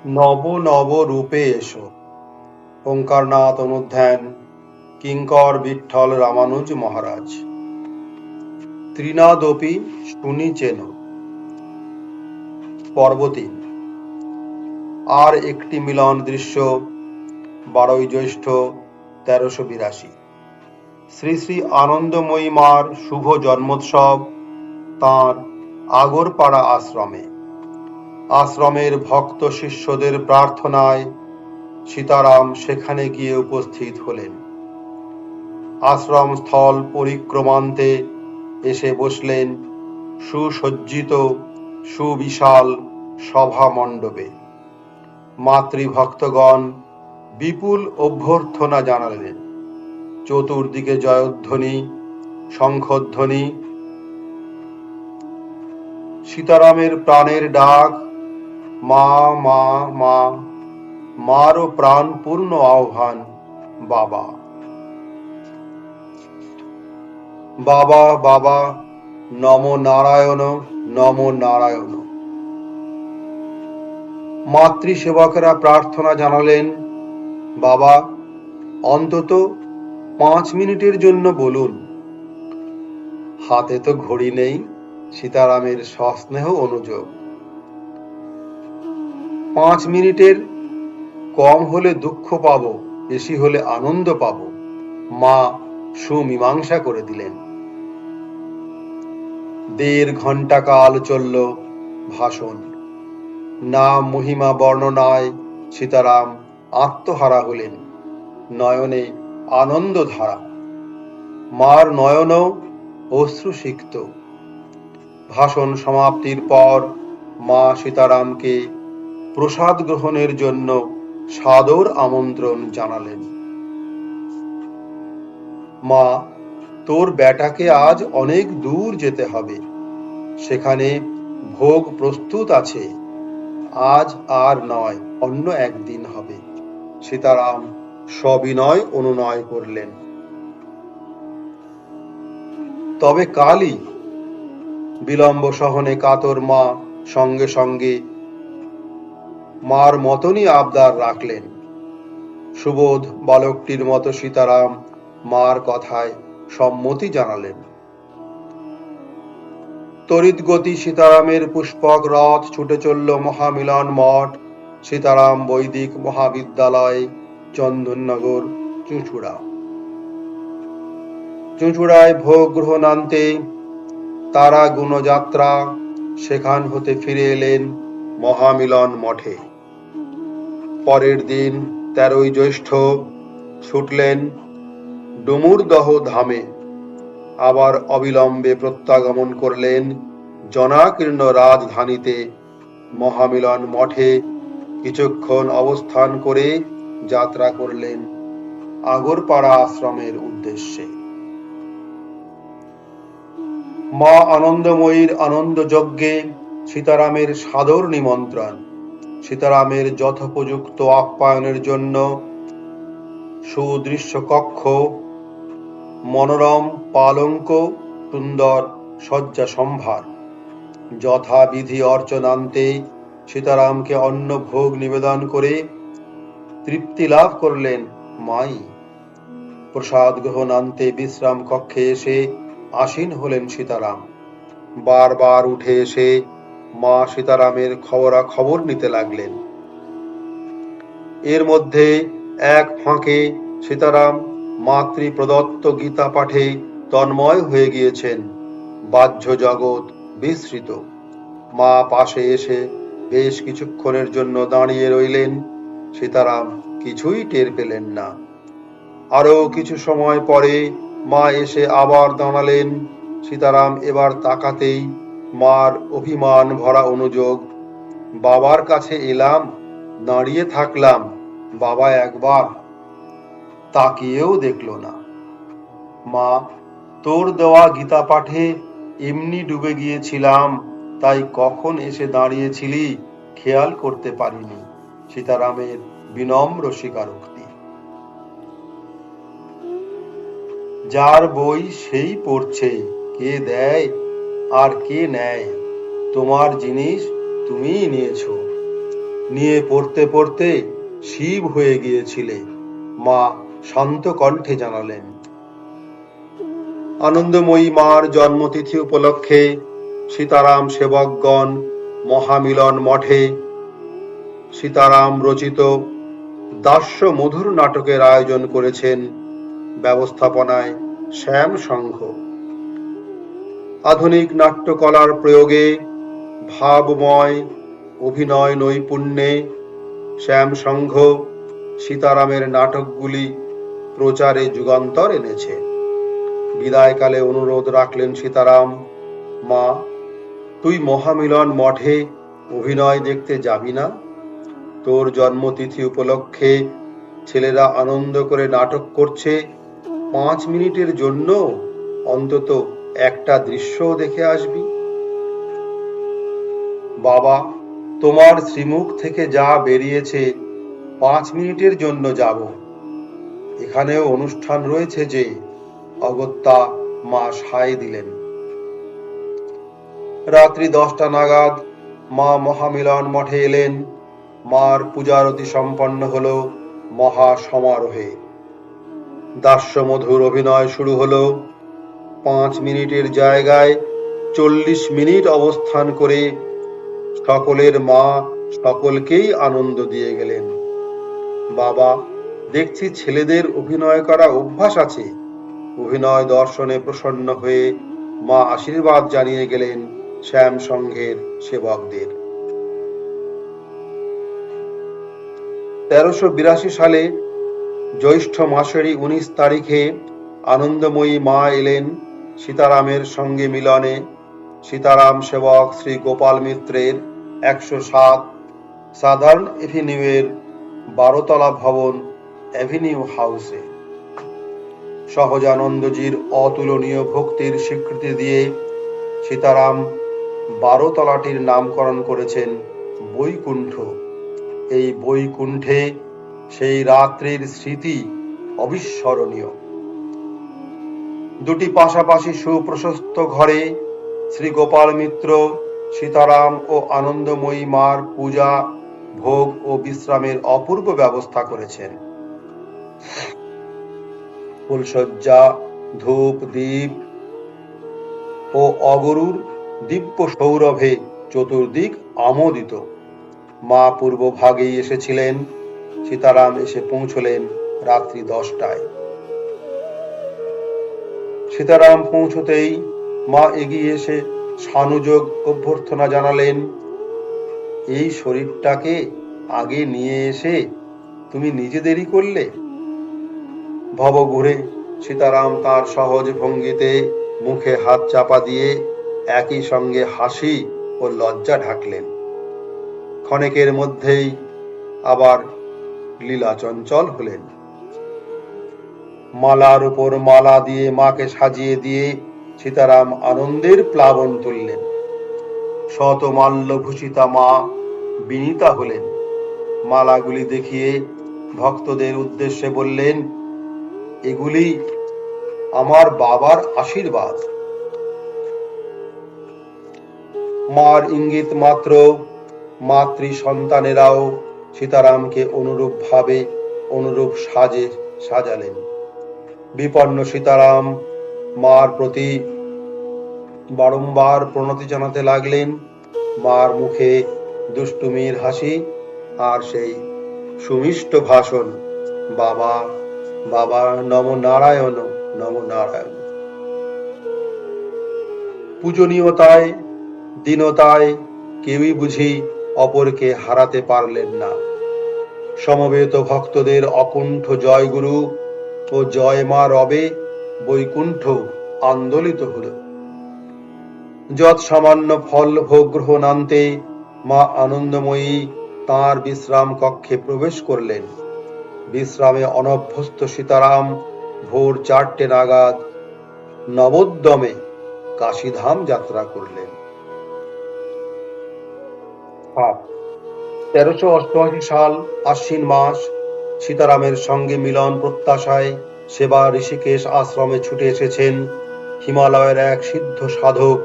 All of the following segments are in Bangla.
নব নব রূপে এসো। ওঙ্কারনাথ অনুধ্যান কিঙ্কর বিঠ্ঠল রামানুজ মহারাজ। ত্রিনাদপি শুনিচেন। পর্ব ৩। আর একটি মিলন দৃশ্য। 12ই জ্যৈষ্ঠ 1382। শ্রী শ্রী আনন্দময়ী মার শুভ জন্মোৎসব তাঁর আগরপাড়া আশ্রমে। আশ্রমের ভক্ত শিষ্যদের প্রার্থনায় সীতারাম সেখানে গিয়ে উপস্থিত হলেন। আশ্রম স্থল পরিক্রমান্তে এসে বসলেন সুসজ্জিত সুবিশাল সভা মণ্ডপে। মাতৃভক্তগণ বিপুল অভ্যর্থনা জানালেন। চতুর্দিকে জয়ধ্বনি, শঙ্খধ্বনি, সীতারামের প্রাণের ডাক, মা মা মা, মারও প্রাণপূর্ণ আহ্বান, বাবা বাবা বাবা, নম নারায়ণ নম নারায়ণ। মাতৃসেবকেরা প্রার্থনা জানালেন, বাবা অন্তত 5 মিনিটের জন্য বলুন। হাতে তো ঘড়ি নেই। সীতারামের সস্নেহ অনুযোগ। 5 মিনিটের কম হলে দুঃখ পাবো, বেশি হলে আনন্দ পাবো, মা সুমীমাংসা করে দিলেন। 1.5 ঘণ্টা কাল চলল ভাষণ। নাম মহিমা বর্ণনায় সীতারাম আত্মহারা হলেন। নয়নে আনন্দধারা, মার নয়নও অশ্রুসিক্ত। ভাষণ সমাপ্তির পর মা সীতারামকে প্রসাদ গ্রহণের জন্য সাদর আমন্ত্রণ জানালেন। মা, তোর বেটাকে আজ অনেক দূর যেতে হবে, সেখানে ভোগ প্রস্তুত আছে। আজ আর নয়, অন্য একদিন হবে। সীতারাম সবিনয় অনুনয় করলেন। তবে কালই। বিলম্ব সহনে কাতর মা সঙ্গে সঙ্গে মার মতনই আবদার রাখলেন। সুবোধ বালকটির মতো সীতারাম মার কথায় সম্মতি জানালেন। তড়িৎগতি সীতারামের পুষ্পক রথ ছুটে চলল মহামিলন মঠ, সীতারাম বৈদিক মহাবিদ্যালয়, চন্দননগর, চুঁচুড়া। চুঁচুড়ায় ভোগ গ্রহণান্তে তারা গুণযাত্রা, সেখান হতে ফিরে এলেন মহামিলন মঠে। পরের দিন 13ই জ্যৈষ্ঠ ছুটলেন ডুমুরদহ ধামে। আবার অবিলম্বে প্রত্যাগমন করলেন জনাকীর্ণ রাজধানীতে। মহামিলন মঠে কিছুক্ষণ অবস্থান করে যাত্রা করলেন আগরপাড়া আশ্রমের উদ্দেশ্যে। মা আনন্দময়ীর আনন্দযজ্ঞে সীতারামের সাদর নিমন্ত্রণ। সীতারামের যথোপযুক্ত আপ্যায়নের জন্য সুদৃশ্য কক্ষ, মনোরম পালঙ্ক, সুন্দর শয্যা সম্ভার। যথাবিধি অর্চনান্তে সীতারামকে অন্ন ভোগ নিবেদন করে তৃপ্তি লাভ করলেন মাই। প্রসাদ গ্রহণান্তে বিশ্রাম কক্ষে এসে আসীন হলেন সীতারাম। বারবার উঠে এসে মা সীতারামের খবরাখবর নিতে লাগলেন। এর মধ্যে এক ফাঁকে সীতারাম মাতৃ প্রদত্ত গীতা পাঠে তন্ময় হয়ে গিয়েছেন। বাহ্য জগৎ বিস্মৃত। মা পাশে এসে বেশ কিছুক্ষণের জন্য দাঁড়িয়ে রইলেন। সীতারাম কিছুই টের পেলেন না। আরো কিছু সময় পরে মা এসে আবার দাঁড়ালেন। সীতারাম এবার তাকাতেই মার অভিমান ভরা অনুযোগ, বাবার কাছে এলাম, দাঁড়িয়ে থাকলাম, বাবা একবার তাকিয়েও দেখল না। মা, তোর দেওয়া গীতা পাঠে এমনি ডুবে গিয়েছিলাম, তাই কখন এসে দাঁড়িয়েছিলি খেয়াল করতে পারিনি। সীতারামের বিনম্র স্বীকারোক্তি। যার বই সেই পড়ছে, কে দেয় আর কে নেয়? তোমার জিনিস তুমিই নিয়েছ। নিয়ে পড়তে পড়তে শিব হয়ে গিয়েছিলে, মা শান্ত কণ্ঠে জানালেন। আনন্দময়ী মার জন্মতিথি উপলক্ষে সীতারাম সেবকগণ মহামিলন মঠে সীতারাম রচিত দাস্য মধুর নাটকের আয়োজন করেছেন। ব্যবস্থাপনায় শ্যাম সংঘ। আধুনিক নাট্যকলার প্রয়োগে ভাবময় অভিনয় নৈপুণ্যে শ্যাম সংঘ সীতারামের নাটকগুলি প্রচারে যুগান্তর এনেছে। বিদায়কালে অনুরোধ রাখলেন সীতারাম, মা, তুই মহামিলন মঠে অভিনয় দেখতে যাবি না? তোর জন্মতিথি উপলক্ষে ছেলেরা আনন্দ করে নাটক করছে, 5 মিনিটের জন্য অন্তত একটা দৃশ্য দেখে আসবি। বাবা, তোমার শ্রীমুখ থেকে যা বেরিয়েছে 5 মিনিটের জন্য যাব, এখানেও অনুষ্ঠান রয়েছে যে, অগত্যা মা সায় দিলেন। রাত্রি 10টা নাগাদ মা মহামিলন মঠে এলেন। মার পূজারতি সম্পন্ন হলো মহা সমারোহে। দাস্যমধুর অভিনয় শুরু হলো। 5 মিনিটের জায়গায় 40 মিনিট অবস্থান করে সকলের মা সকলকেই আনন্দ দিয়ে গেলেন। বাবা, দেখছি ছেলেদের অভিনয় করা অভ্যাস আছে। অভিনয় দর্শনে প্রসন্ন হয়ে মা আশীর্বাদ জানিয়ে গেলেন শ্যাম সংঘের সেবকদের। 1382 সালে জ্যৈষ্ঠ মাসেরই 19 তারিখে আনন্দময়ী মা এলেন সীতারামের সঙ্গে মিলনে সীতারাম সেবক শ্রী গোপাল মিত্রের 107 সাধারণ এভিনিউয়ের 12তলা ভবন অ্যাভিনিউ হাউসে। সহজানন্দজির অতুলনীয় ভক্তির স্বীকৃতি দিয়ে সীতারাম 12 তলাটির নামকরণ করেছেন বৈকুণ্ঠ। এই বৈকুণ্ঠে সেই রাত্রির স্মৃতি অবিস্মরণীয়। দুটি পাশাপাশি সুপ্রশস্ত ঘরে শ্রী গোপাল মিত্র সীতারাম ও আনন্দময়ী মার পূজা, ভোগ ও বিশ্রামের অপূর্ব ব্যবস্থা করেছেন। ফুলশয্যা, ধূপ, দীপ ও অগরুর দিব্য সৌরভে চতুর্দিক আমোদিত। মা পূর্বভাগেই এসেছিলেন। সীতারাম এসে পৌঁছলেন রাত্রি 10টায়। সীতারাম পৌঁছতেই মা এগিয়ে এসে সানুযোগ অভ্যর্থনা জানালেন, এই শরীরটাকে আগে নিয়ে এসে তুমি নিজে দেরি করলে। ভব ঘুরে সীতারাম তার সহজ ভঙ্গিতে মুখে হাত চাপা দিয়ে একই সঙ্গে হাসি ও লজ্জা ঢাকলেন। ক্ষণেকের মধ্যেই আবার লীলা চঞ্চল হলেন। মালার উপর মালা দিয়ে মাকে সাজিয়ে দিয়ে সীতারাম আনন্দের প্লাবন তুললেন। শতমাল্য ভূষিতা মা বিনীতা হলেন। মালাগুলি দেখিয়ে ভক্তদের উদ্দেশ্যে বললেন, এগুলি আমার বাবার আশীর্বাদ। মার ইঙ্গিত মাত্র মাতৃ সন্তানেরাও সীতারামকে অনুরূপ সাজে সাজালেন। বিপন্ন সীতারাম মার প্রতি বারংবার প্রণতি জানাতে লাগলেন। মার মুখে দুষ্টুমির হাসি আর সেই সুমিষ্ট ভাষণ, বাবা, বাবা, নম নারায়ণ, নম নারায়ণ। পূজনীয়তায়, দীনতায় কেউই বুঝি অপরকে হারাতে পারলেন না। সমবেত ভক্তদের অকুণ্ঠ জয়গুরু ও জয় মা রবে বৈকুণ্ঠ আন্দোলিত হল। যৎ সামান্য ফল ভোগ গ্রহণান্তে মা আনন্দময়ী তাঁর বিশ্রাম কক্ষে প্রবেশ করলেন। বিশ্রামে অনভ্যস্ত সীতারাম ভোর 4টে নাগাদ নবোদ্যমে কাশীধাম যাত্রা করলেন। 1388 সাল আশ্বিন মাস। সীতারামের সঙ্গে মিলন প্রত্যাশায় সেবা ঋষিকেশ আশ্রমে ছুটে এসেছেন হিমালয়ের এক সিদ্ধ সাধক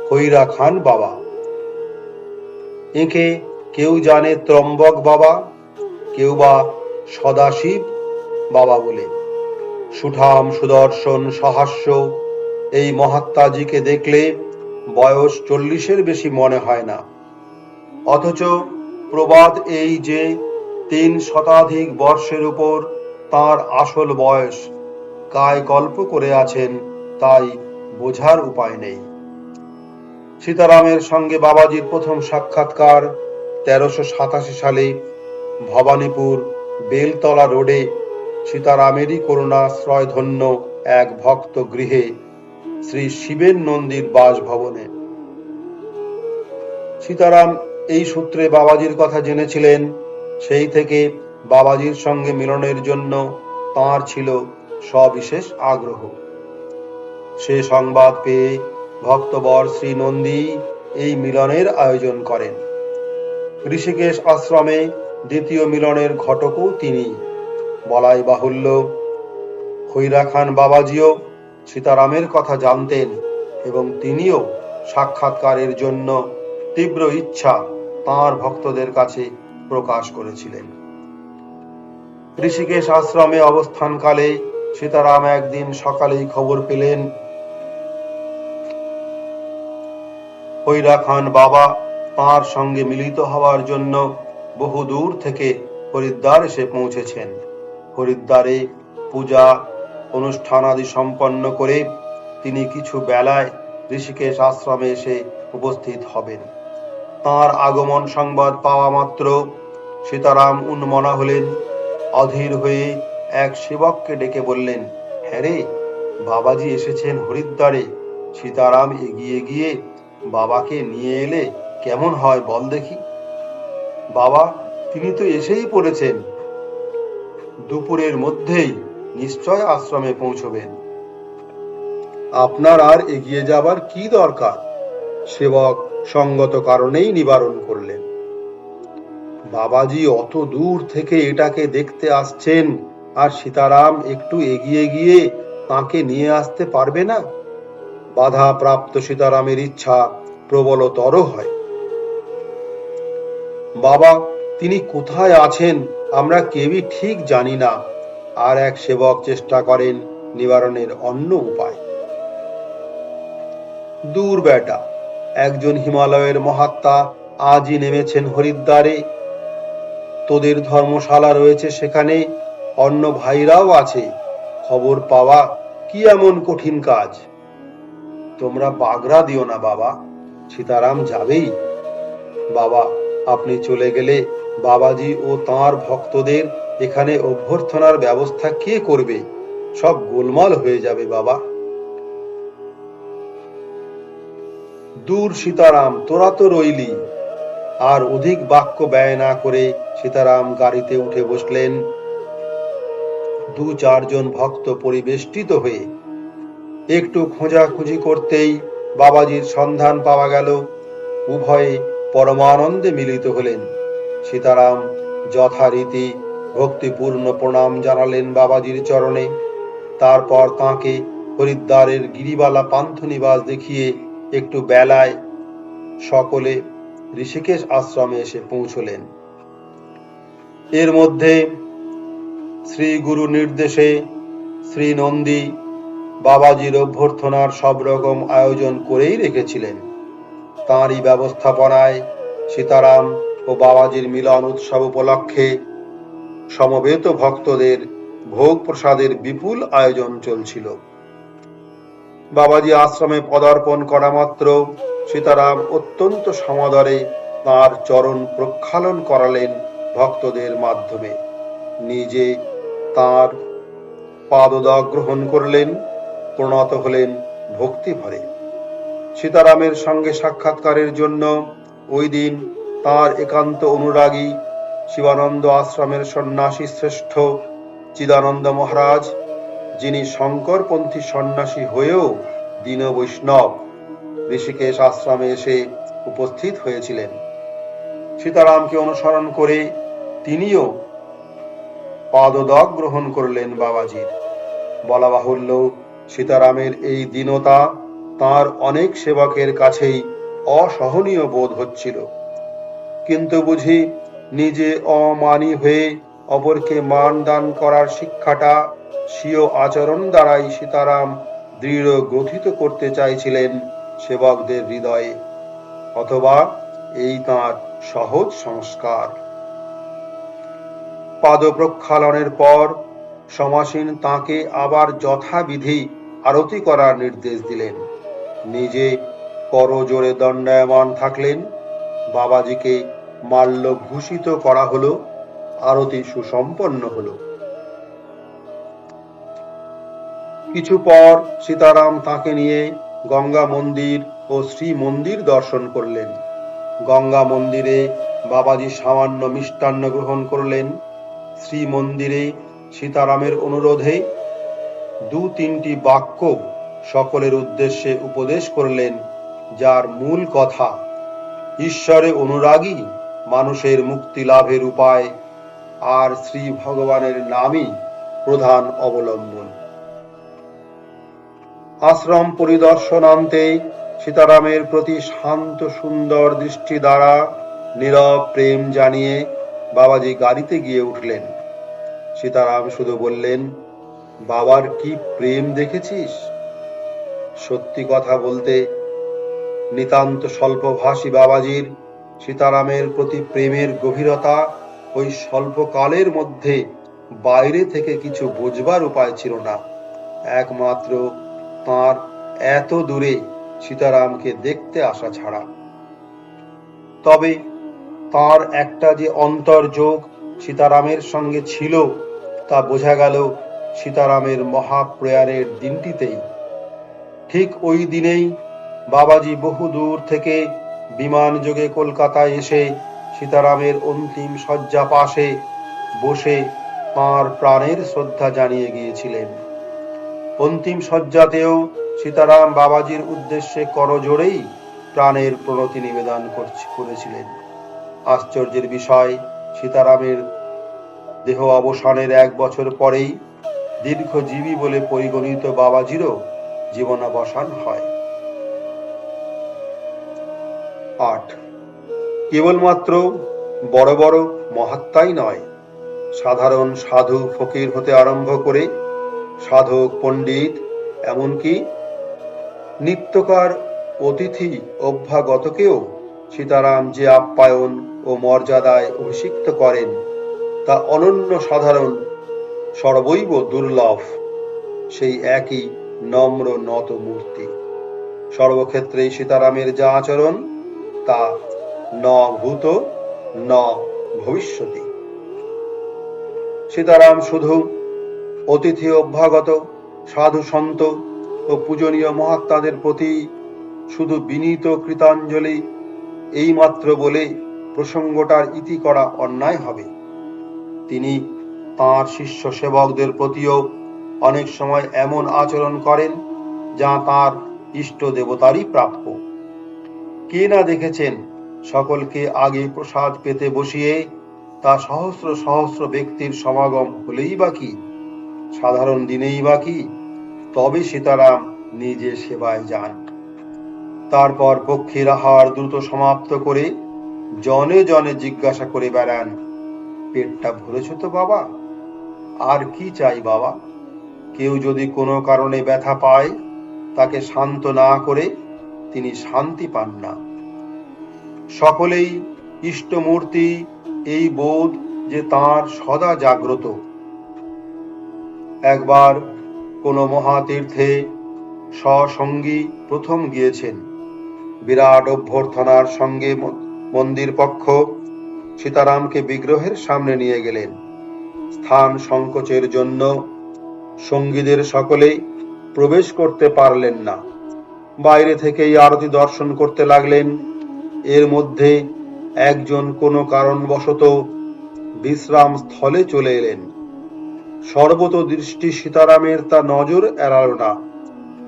খৈরা খান বাবা। এঁকে কেউ জানে ত্রম্বক বাবা, কেউ বা সদাশিব বাবা বলে। সুঠাম সুদর্শন সহাস্য এই মহাত্মাজিকে দেখলে বয়স 40-এর বেশি মনে হয় না, অথচ প্রবাদ এই যে 3 শতাধিক বর্ষের উপর তাঁর আসল বয়স কায়কল্প করে আছেন, তাই বোঝার উপায় নেই। সীতারামের সঙ্গে বাবাজির প্রথম সাক্ষাৎকার 1387 সালে ভবানীপুর বেলতলা রোডে সীতারামেরই করুণাশ্রয়ধন্য এক ভক্ত গৃহে শ্রী শিবেন নন্দীর বাসভবনে। সীতারাম এই সূত্রে বাবাজির কথা জেনেছিলেন। সেই থেকে বাবাজির সঙ্গে মিলনের জন্য তাঁর ছিল সবিশেষ আগ্রহ। সে সংবাদ পেয়ে ভক্তবর শ্রী নন্দী এই মিলনের আয়োজন করেন। ঋষিকেশ আশ্রমে দ্বিতীয় মিলনের ঘটকও তিনি। বলাই বাহুল্য, খৈরা খান বাবাজিও সীতারামের কথা জানতেন এবং তিনিও সাক্ষাৎকারের জন্য তীব্র ইচ্ছা তাঁর ভক্তদের কাছে প্রকাশ করেছিলেন। ঋষিকেশ আশ্রমে অবস্থানকালে সীতারাম একদিন সকালেই খবর পেলেন খৈরা খান বাবা তাঁর সঙ্গে মিলিত হওয়ার জন্য বহু দূর থেকে হরিদ্বার এসে পৌঁছেছেন। হরিদ্বারে পূজা অনুষ্ঠান আদি সম্পন্ন করে তিনি কিছু বেলায় ঋষিকেশ আশ্রমে এসে উপস্থিত হবেন। তাঁর আগমন সংবাদ পাওয়া মাত্র সীতারাম উন্মনা হলেন। অধীর হয়ে এক সেবককে ডেকে বললেন, হ্যাঁ রে, বাবাজি এসেছেন হরিদ্বারে। সীতারাম এগিয়ে গিয়ে বাবাকে নিয়ে এলে কেমন হয় বল দেখি। বাবা, তিনি তো এসেই পড়েছেন, দুপুরের মধ্যেই নিশ্চয় আশ্রমে পৌঁছবেন। আপনার আর এগিয়ে যাবার কি দরকার? সেবক সঙ্গত কারণেই নিবারণ করলেন। বাবাজি অত দূর থেকে এটাকে দেখতে আসছেন, আর সীতারাম একটু এগিয়ে গিয়ে তাকে নিয়ে আসতে পারবে না? বাধা প্রাপ্ত সীতারামের ইচ্ছা প্রবলতর হয়। বাবা, তিনি কোথায় আছেন আমরা কেউই ঠিক জানি না। আর এক সেবক চেষ্টা করেন নিবারণের অন্য উপায়। দূর বেটা, একজন হিমালয়ের মহাত্মা আজই নেমেছেন হরিদ্বারে। তোদের ধর্মশালা রয়েছে সেখানে, অন্য ভাইরাও আছে। খবর পাওয়া কি এমন কঠিন কাজ? তোমরা বাগড়া দিও না বাবা, সীতারাম যাবেই। বাবা, আপনি চলে গেলে বাবাজি ও তাঁর ভক্তদের এখানে অভ্যর্থনার ব্যবস্থা কে করবে? সব গোলমাল হয়ে যাবে বাবা। দূর সীতারাম, তোরা তো রইলি। আর অধিক বাক্য ব্যয় না করে সীতারাম গাড়িতে উঠে বসলেন। 2-4 জন ভক্ত পরিবেষ্টিত হয়ে। একটু খোঁজাখুঁজি করতেই বাবাজির সন্ধান পাওয়া গেল। উভয়ে পরমানন্দে মিলিত হলেন। সীতারাম যথারীতি ভক্তিপূর্ণ প্রণাম জানালেন বাবাজির চরণে। তারপর তাঁকে হরিদ্বারের গিরিবালা পান্থনিবাস দেখিয়ে একটু বেলায় সকলে ঋষিকেশ আশ্রমে এসে পৌঁছলেন। এর মধ্যে শ্রী গুরু নির্দেশে শ্রী নন্দী বাবাজির অভ্যর্থনার সব রকম আয়োজন করেই রেখেছিলেন। তাঁরই ব্যবস্থাপনায় সীতারাম ও বাবাজির মিলন উৎসব উপলক্ষে সমবেত ভক্তদের ভোগ প্রসাদের বিপুল আয়োজন চলছিল। বাবাজি আশ্রমে পদার্পণ করা মাত্র সীতারাম অত্যন্ত সমাদরে তাঁর চরণ প্রক্ষালন করালেন ভক্তদের মাধ্যমে। নিজে তাঁর পাদদাগ গ্রহণ করলেন, প্রণত হলেন ভক্তি ভরে। সীতারামের সঙ্গে সাক্ষাৎকারের জন্য ওই দিন তাঁর একান্ত অনুরাগী শিবানন্দ আশ্রমের সন্ন্যাসী শ্রেষ্ঠ চিদানন্দ মহারাজ, যিনি শঙ্করপন্থী সন্ন্যাসী হয়েও দীন বৈষ্ণব, ঋষিকেশ আশ্রমে এসে উপস্থিত হয়েছিলেন। সীতারামকে অনুসরণ করে তিনিও পাদদাগ গ্রহণ করলেন বাবাজির। বলা বাহুল্য, সীতারামের এই দীনতা তাঁর অনেক সেবকের কাছেই অসহনীয় বোধ হচ্ছিল। কিন্তু বুঝি নিজে অমানী হয়ে অপরকে মান দান করার শিক্ষাটা স্বীয় আচরণ দ্বারাই সীতারাম দৃঢ় গ্রথিত করতে চাইছিলেন সেবকদের হৃদয়ে, অথবা এই তাঁর সহজ সংস্কার। পাদ প্রক্ষালনের পর সমাসীন তাঁকে আবার যথাবিধি আরতি করার নির্দেশ দিলেন। নিজে করজোড়ে দণ্ডায়মান থাকলেন। বাবাজিকে মাল্য ভূষিত করা হলো। আরতি সুসম্পন্ন হলো। কিছু পর সীতারাম তাকে নিয়ে গঙ্গা মন্দির ও শ্রী মন্দির দর্শন করলেন। গঙ্গা মন্দিরে বাবাজি সামান্য মিষ্টান্ন গ্রহণ করলেন। শ্রী মন্দিরে সীতারামের অনুরোধে 2-3টি বাক্য সকলের উদ্দেশ্যে উপদেশ করলেন, যার মূল কথা ঈশ্বরে অনুরাগী মানুষের মুক্তি লাভের উপায়, আর শ্রী ভগবানের নামই প্রধান অবলম্বন। আশ্রম পরিদর্শনান্তে সীতারামের প্রতি শান্ত সুন্দর দৃষ্টি দ্বারা নীরব প্রেম জানিয়ে বাবাজি গাড়িতে গিয়ে উঠলেন। সীতারাম শুধু বললেন, বাবার কি প্রেম দেখেছিস? সত্যি কথা বলতে নিতান্ত স্বল্পভাষী বাবাজির সীতারামের প্রতি প্রেমের গভীরতা ওই স্বল্পকালের মধ্যে বাইরে থেকে কিছু বোঝবার উপায় ছিল না, একমাত্র তাঁর এত দূরে সীতারামকে দেখতে আসা ছাড়া। তবে তার একটা যে অন্তর্যোগ সীতারামের সঙ্গে ছিল তা বোঝা গেল সীতারামের মহাপ্রয়াণের দিনটিতেই। ঠিক ওই দিনেই বাবাজি বহু দূর থেকে বিমান যোগে কলকাতায় এসে সীতারামের অন্তিম শয্যা পাশে বসে তাঁর প্রাণের শ্রদ্ধা জানিয়ে গিয়েছিলেন। অন্তিম শয্যাতেও সীতারাম বাবাজির উদ্দেশ্যে করজোড়েই প্রাণের প্রণতি নিবেদন করেছিলেন। আশ্চর্যের বিষয়, সীতারামের দেহ অবসানের 1 বছর পরেই দীর্ঘজীবী বলে পরিগণিত বাবাজিরও জীবনাবসান হয়। 8. কেবলমাত্র বড় বড় মহাত্মাই নয়, সাধারণ সাধু ফকির হতে আরম্ভ করে সাধক পণ্ডিত, এমনকি নিত্যকার অতিথি অভ্যাগতকেও সীতারাম যে আপ্যায়ন ও মর্যাদায় অভিষিক্ত করেন তা অনন্য সাধারণ, সর্বৈব দুর্লভ। সেই একই নম্র নত মূর্তি। সর্বক্ষেত্রেই সীতারামের যা আচরণ তা ন ভূত ন ভবিষ্যতি। সীতারাম শুধু অতিথি অভ্যাগত সাধু সন্ত ও পূজনীয় মহাত্মাদের প্রতি শুধু বিনীত কৃতাঞ্জলি এইমাত্র বলে প্রসঙ্গটার ইতি করা অন্যায় হবে। তিনি তাঁর শিষ্য সেবকদের প্রতিও অনেক সময় এমন আচরণ করেন যা তাঁর ইষ্ট দেবতারই প্রাপ্য। কে না দেখেছেন সকলকে আগে প্রসাদ পেতে বসিয়ে তা সহস্র সহস্র ব্যক্তির সমাগম হলেই বা কি, সাধারণ দিনেই বা কি, তবে সীতারাম নিজে সেবায় যান। তারপর পক্ষীর আহার দ্রুত সমাপ্ত করে জনে জনে জিজ্ঞাসা করে বেড়ান, পেটটা ভরেছ তো বাবা? আর কি চাই বাবা? কেউ যদি কোনো কারণে ব্যথা পায় তাকে শান্ত না করে তিনি শান্তি পান না। সকলেই ইষ্টমূর্তি, এই বোধ যে তাঁর সদা জাগ্রত। একবার কোনো মহাতীর্থে সসঙ্গী প্রথম গিয়েছেন। বিরাট অভ্যর্থনার সঙ্গে মন্দির পক্ষ সীতারামকে বিগ্রহের সামনে নিয়ে গেলেন। স্থান সংকোচের জন্য সঙ্গীদের সকলে প্রবেশ করতে পারলেন না। বাইরে থেকেই আরতি দর্শন করতে লাগলেন। এর মধ্যে একজন কোনো কারণবশত বিশ্রাম স্থলে চলে এলেন। সর্বত দৃষ্টি সীতারামের তা নজর এড়াল না।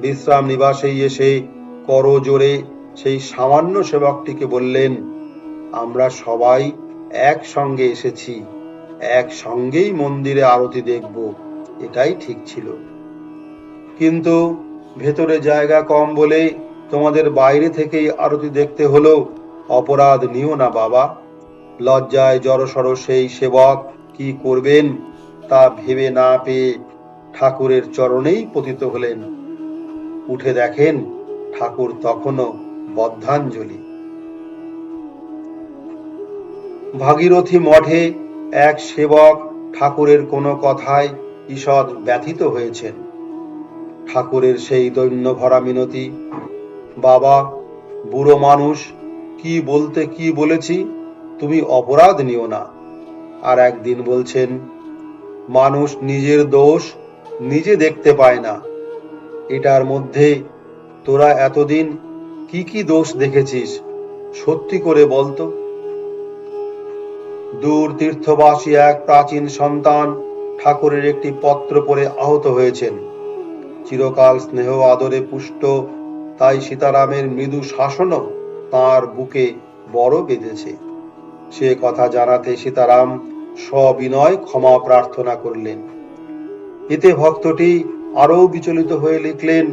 বিশ্রাম নিবাসেই এসে করজোড়ে সেই সামান্য সেবকটিকে বললেন, আমরা সবাই একসঙ্গে এসেছি, একসঙ্গেই মন্দিরে আরতি দেখব, এটাই ঠিক ছিল। কিন্তু ভেতরে জায়গা কম বলে তোমাদের বাইরে থেকেই আরতি দেখতে হলো, অপরাধ নিও না বাবা। লজ্জায় জড়সড় সেই সেবক কি করবেন তা ভেবে না পেয়ে ঠাকুরের চরণেই পতিত হলেন। উঠে দেখেন ঠাকুর তখনও বদ্ধাঞ্জলি। ভাগীরথী মঠে এক সেবক ঠাকুরের কোনো কথায় ঈষৎ ব্যথিত হয়েছেন। ঠাকুরের সেই দৈন্য ভরা মিনতি, বাবা, বুড়ো মানুষ, কি বলতে কি বলেছি, তুমি অপরাধ নিও না। আর একদিন বলছেন, মানুষ নিজের দোষ নিজে দেখতে পায় না। এটার মধ্যে তোরা এতদিন কি কি দোষ দেখেছিস, সত্যি করে বলতো। দূর তীর্থবাসী এক প্রাচীন সন্তান ঠাকুরের একটি পত্র পড়ে আহত হয়েছেন। চিরকাল স্নেহ আদরে পুষ্ট, তাই সীতারামের মৃদু শাসনও তাঁর বুকে বড় বেঁধেছে। সে কথা জানাতে সীতারাম সবিনয় ক্ষমা প্রার্থনা করলেন। এতে ভক্তটি আরো বিচলিত হয়ে লিখলেন,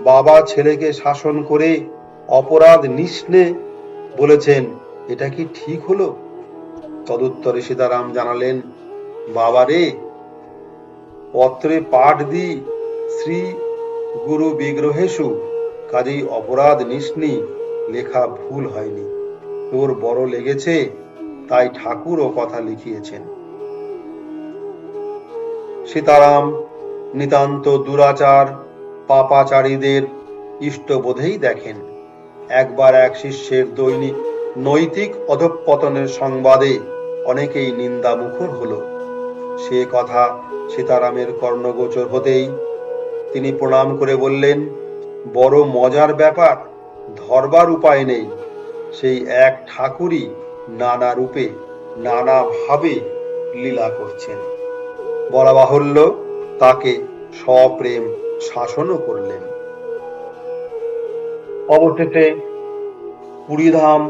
বাবা ছেলেকে শাসন করে অপরাধ নিঃস্নে বলেছেন, এটা কি ঠিক হলো? তদুত্তরে সীতারাম জানালেন, বাবারে, পত্রে পাঠ দি শ্রী গুরু বিগ্রহেশু, কাজেই অপরাধ নিষ্নি লেখা ভুল হয়নি। তোর বড় লেগেছে তাই ঠাকুর ও কথা লিখিয়েছেন। সীতারাম নিতান্ত দুরাচার পাপাচারীদের ইষ্টবোধেই দেখেন। একবার এক শিষ্যের দৈনিক নৈতিক অধঃপতনের সংবাদে অনেকেই নিন্দা মুখর হলো। সে কথা সীতারামের কর্ণগোচর হতেই তিনি প্রণাম করে বললেন, বড় মজার ব্যাপার, ধরবার উপায় নেই, সেই এক ঠাকুরই নানা রূপে নানা ভাবে লীলা করছেন। বলা বাহুল্য, তাকে সপ্রেম শাসনও করলেন। অবশেষে পুরীধাম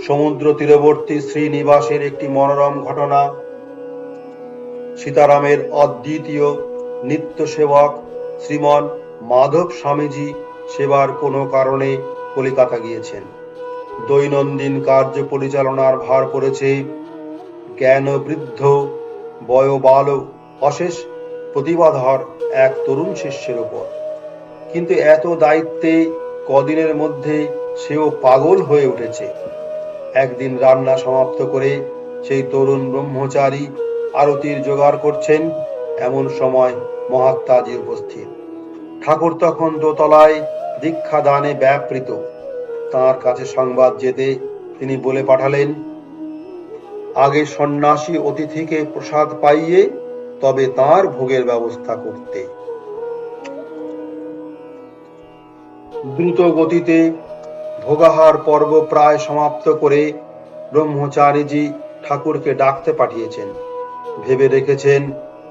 সমুদ্র তীরবর্তী শ্রীনিবাসের একটি মনোরম ঘটনা। সীতারামের অদ্বিতীয় নিত্য সেবক শ্রীমন মাধব স্বামীজি সেবার কোনো কারণে কলিকাতা গিয়েছেন। দৈনন্দিন কার্য পরিচালনার ভার পড়েছে জ্ঞান বৃদ্ধ বয়োবাল অশেষ প্রতিভাধর এক তরুণ শিষ্যের উপর। কিন্তু এত দায়িত্বে কদিনের মধ্যে সেও পাগল হয়ে উঠেছে। একদিন রান্না সমাপ্ত করে সেই তরুণ ব্রহ্মচারী আরতির জোগাড় করছেন, এমন সময় মহাত্মাজি উপস্থিত। ঠাকুর তখন দোতলায় দীক্ষা দানে ব্যাপৃত। তাঁর কাছে সংবাদ যেতে তিনি বলে পাঠালেন, আগে সন্ন্যাসী অতিথিকে প্রসাদ পাইয়ে তবে তাঁর ভোগের ব্যবস্থা করতে। দ্রুত গতিতে ভোগাহার পর্ব প্রায় সমাপ্ত করে ব্রহ্মচারীজি ঠাকুরকে ডাকতে পাঠিয়েছেন। ভেবে রেখেছেন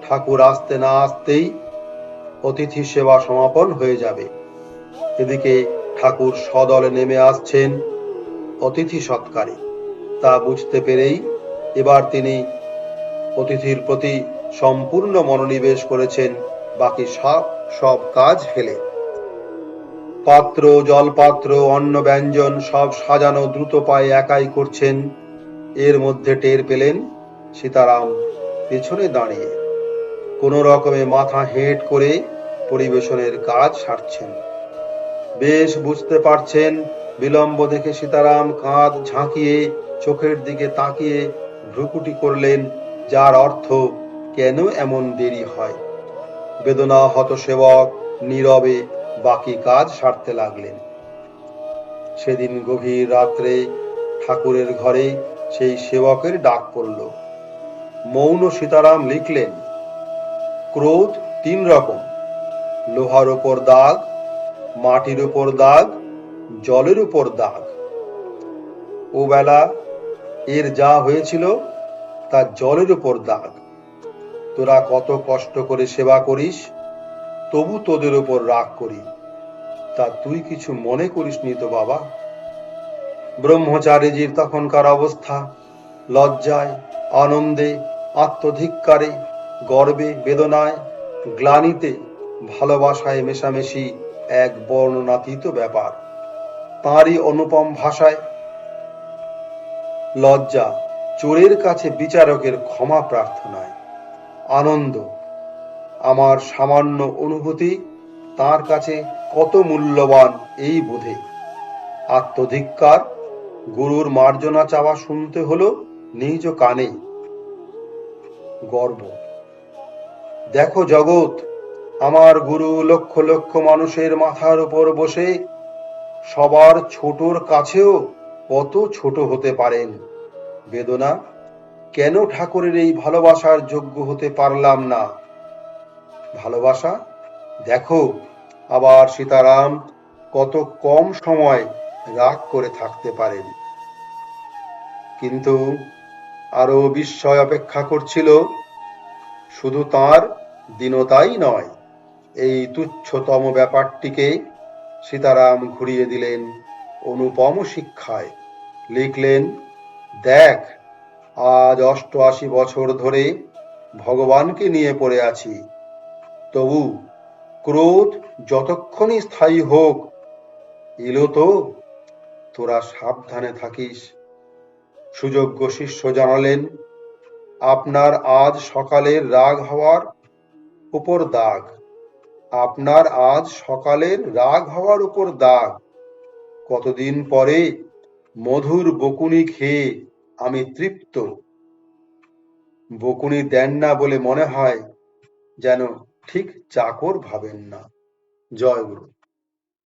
ঠাকুর আসতে না আসতেই অতিথি সেবা সমাপন হয়ে যাবে। এদিকে ঠাকুর সদলে নেমে আসছেন অতিথি সৎকারে। তা বুঝতে পেরেই এবার তিনি অতিথির প্রতি সম্পূর্ণ মনোনিবেশ করেছেন, বাকি সব কাজ ফেলে। পাত্র, জলপাত্র, অন্ন ব্যঞ্জন সব সাজানো দ্রুত পায়ে একাই করছেন। এর মধ্যে টের পেলেন সীতারাম পেছনে দাঁড়িয়ে কোনো রকমে মাথা হেঁট করে পরিবেশনের কাজ সারছেন। বেশ বুঝতে পারছেন বিলম্ব দেখে সীতারাম কাঁধ ঝাঁকিয়ে চোখের দিকে তাকিয়ে ভ্রুকুটি করলেন, যার অর্থ কেন এমন দেরি হয়। বেদনা হত সেবক নীরবে বাকি কাজ সারতে লাগলেন। সেদিন গভীর রাত্রে ঠাকুরের ঘরে সেই সেবকের ডাক পড়ল। মৌন সীতারাম লিখলেন, ক্রোধ তিন রকম, লোহার উপর দাগ, মাটির উপর দাগ, জলের উপর দাগ। ও বেলা এর যা হয়েছিল তা জলের উপর দাগ। তোরা কত কষ্ট করে সেবা করিস, তবু তোদের উপর রাগ করি, তা তুই কিছু মনে করিসনি তো বাবা। ব্রহ্মচারীজির তখনকার অবস্থা লজ্জায়, আনন্দে, আত্মধিক্কারে, গর্বে, বেদনায়, গ্লানিতে, ভালোবাসায় মেশামেশি এক বর্ণনাতীত ব্যাপার। তাঁরই অনুপম ভাষায় লজ্জা, চোরের কাছে বিচারকের ক্ষমা প্রার্থনায়। আনন্দ, আমার সামান্য অনুভূতি তার কাছে কত মূল্যবান এই বোধে। আত্মধিক্কার, গুরুর মার্জনা চাওয়া শুনতে হলো নিজ কানে। গর্ব, দেখো জগৎ, আমার গুরু লক্ষ লক্ষ মানুষের মাথার উপর বসে সবার ছোটর কাছেও কত ছোট হতে পারেন। বেদনা, কেন ঠাকুরের এই ভালোবাসার যোগ্য হতে পারলাম না? ভালোবাসা, দেখো আবার সীতারাম কত কম সময় রাগ করে থাকতে পারেন। কিন্তু আরো বিস্ময় অপেক্ষা করছিল। শুধু তার দীনতাই নয়, এই তুচ্ছতম ব্যাপারটিকে সীতারাম ঘুরিয়ে দিলেন অনুপম শিক্ষায়। লিখলেন, দেখ, আজ ৮৮ বছর ধরে ভগবানকে নিয়ে পড়ে আছি, তবু ক্রোধ যতক্ষণই স্থায়ী হোক, এলো তো। তোরা সাবধানে থাকিস। সুযোগ্য শিষ্য জানালেন, আপনার আজ সকালের রাগ হওয়ার উপর দাগ, আপনার আজ সকালের রাগ হওয়ার উপর দাগ। কতদিন পরে মধুর বকুনি খেয়ে আমি তৃপ্ত। বকুনি দেন না বলে মনে হয় যেন ঠিক চাকর ভাবেন না। জয় গুরু।